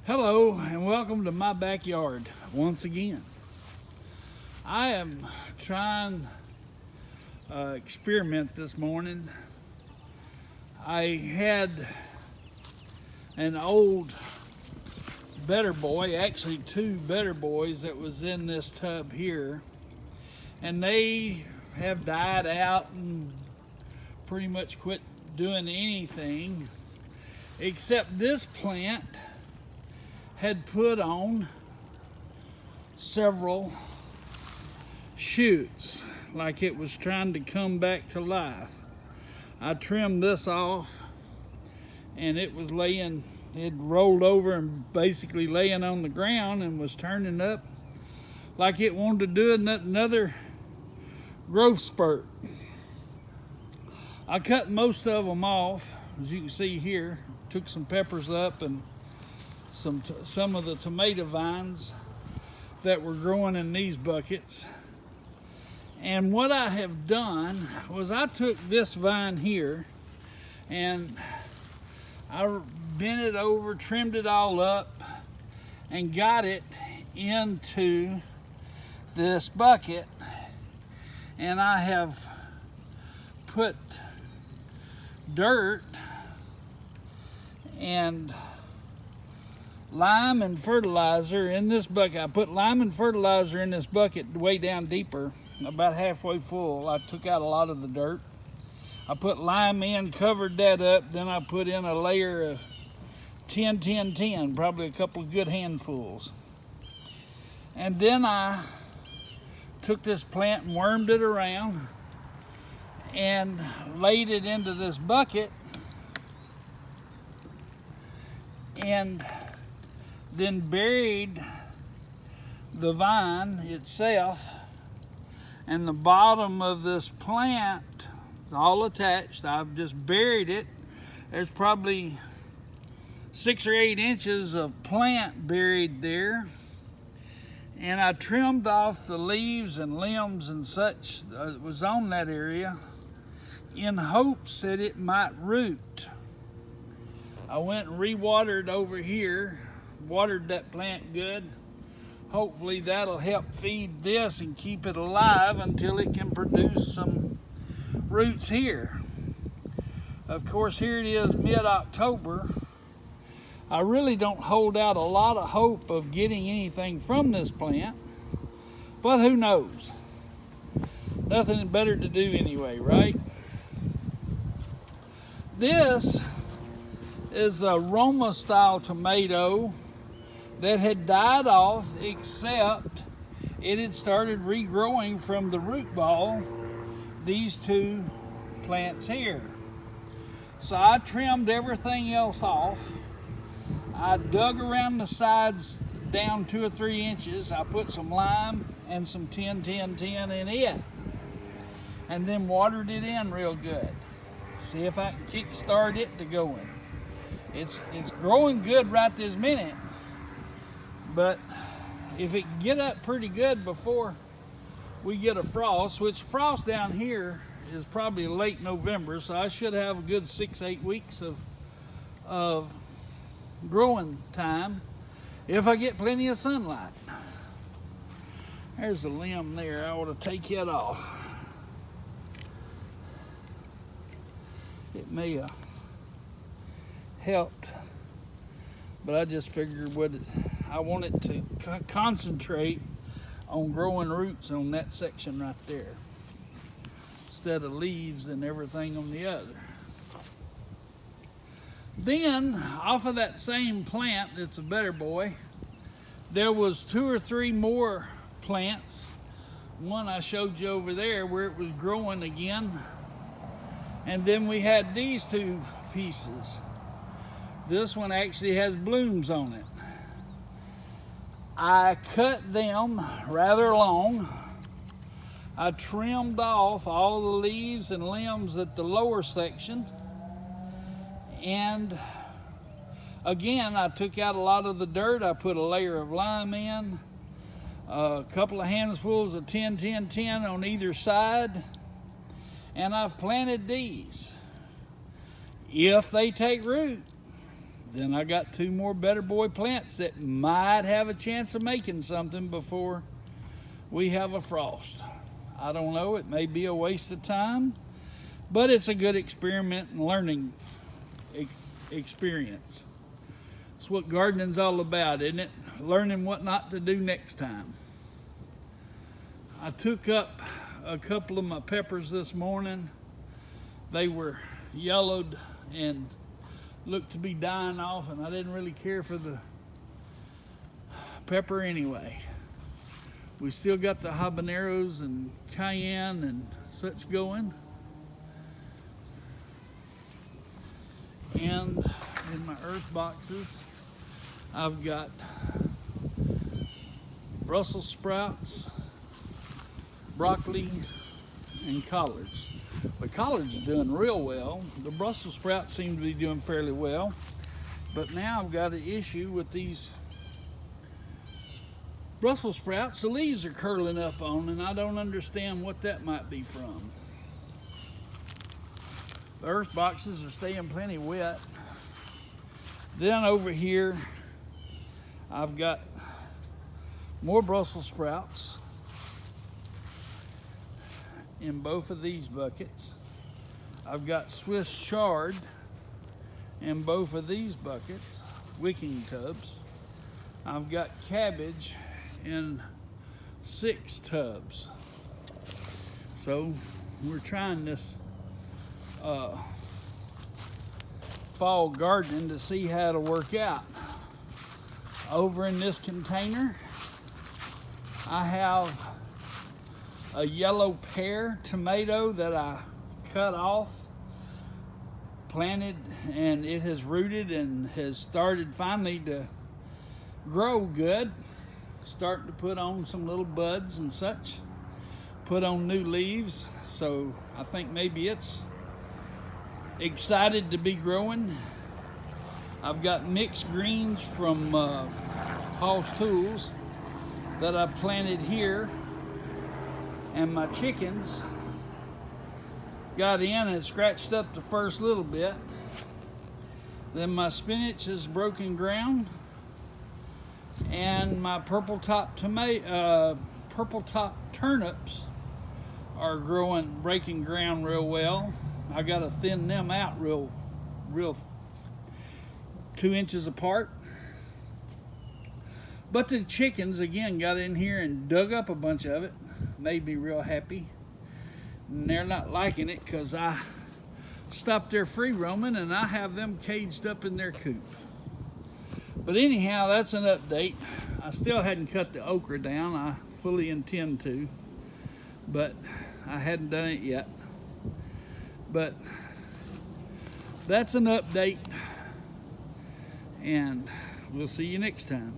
Hello and welcome to my backyard once again. I am trying experiment this morning. I had an old Better Boy, actually two Better Boys that was in this tub here, and they have died out and pretty much quit doing anything except this plant had put on several shoots like it was trying to come back to life. I trimmed this off and it was laying, it rolled over and basically laying on the ground and was turning up like it wanted to do another growth spurt. I cut most of them off, as you can see here. Took some peppers up and some of the tomato vines that were growing in these buckets. And what I have done was I took this vine here and I bent it over, trimmed it all up, and got it into this bucket. And I have put dirt and lime and fertilizer in this bucket. I put lime and fertilizer in this bucket way down deeper, about halfway full. I took out a lot of the dirt. I put lime in, covered that up, then I put in a layer of 10, 10, 10, probably a couple of good handfuls. And then I took this plant and wormed it around and laid it into this bucket, and then buried the vine itself, and the bottom of this plant is all attached. I've just buried it. There's probably 6 or 8 inches of plant buried there, and I trimmed off the leaves and limbs and such that was on that area in hopes that it might root. I went and re-watered over here, watered that plant good. Hopefully that'll help feed this and keep it alive until it can produce some roots here. Of course, here it is mid-October. I really don't hold out a lot of hope of getting anything from this plant, but who knows? Nothing better to do anyway, right? This is a Roma style tomato that had died off, except it had started regrowing from the root ball, these two plants here. So I trimmed everything else off. I dug around the sides down 2 or 3 inches. I put some lime and some 10, 10, 10 in it, and then watered it in real good. See if I can kickstart it to going. It's growing good right this minute, but if it can get up pretty good before we get a frost, which frost down here is probably late November, so I should have a good 6-8 weeks of growing time if I get plenty of sunlight. There's a limb there. I ought to take it off. It may have helped, but I just figured I want it to concentrate on growing roots on that section right there instead of leaves and everything on the other. Then off of that same plant, it's a Better Boy, there was 2 or 3 more plants. One I showed you over there where it was growing again, and then we had these 2 pieces. This one actually has blooms on it. I cut them rather long. I trimmed off all the leaves and limbs at the lower section. And again, I took out a lot of the dirt. I put a layer of lime in, a couple of handfuls of 10, 10, 10 on either side. And I've planted these. If they take root, Then I got 2 more Better Boy plants that might have a chance of making something before we have a frost. I don't know, it may be a waste of time, but it's a good experiment and learning experience. It's what gardening's all about, isn't it? Learning what not to do next time. I took up a couple of my peppers this morning. They were yellowed and looked to be dying off, and I didn't really care for the pepper anyway. We still got the habaneros and cayenne and such going. And in my earth boxes, I've got Brussels sprouts, broccoli, and collards. The collards are doing real well. The Brussels sprouts seem to be doing fairly well. But now I've got an issue with these Brussels sprouts. The leaves are curling up on, and I don't understand what that might be from. The earth boxes are staying plenty wet. Then over here, I've got more Brussels sprouts in both of these buckets. I've got Swiss chard in both of these buckets, wicking tubs. I've got cabbage in 6 tubs. So we're trying this fall gardening to see how it'll work out. Over in this container, I have a yellow pear tomato that I cut off, planted, and it has rooted and has started finally to grow good, starting to put on some little buds and such, put on new leaves. So I think maybe it's excited to be growing. I've got mixed greens from Hall's Tools that I planted here, and my chickens got in and scratched up the first little bit. Then my spinach is broken ground, and my purple top turnips are breaking ground real well. I got to thin them out real 2 inches apart. But the chickens again got in here and dug up a bunch of it. Made me real happy. And they're not liking it because I stopped their free roaming and I have them caged up in their coop. But anyhow, that's an update. I still hadn't cut the okra down. I fully intend to, but I hadn't done it yet. But that's an update, and we'll see you next time.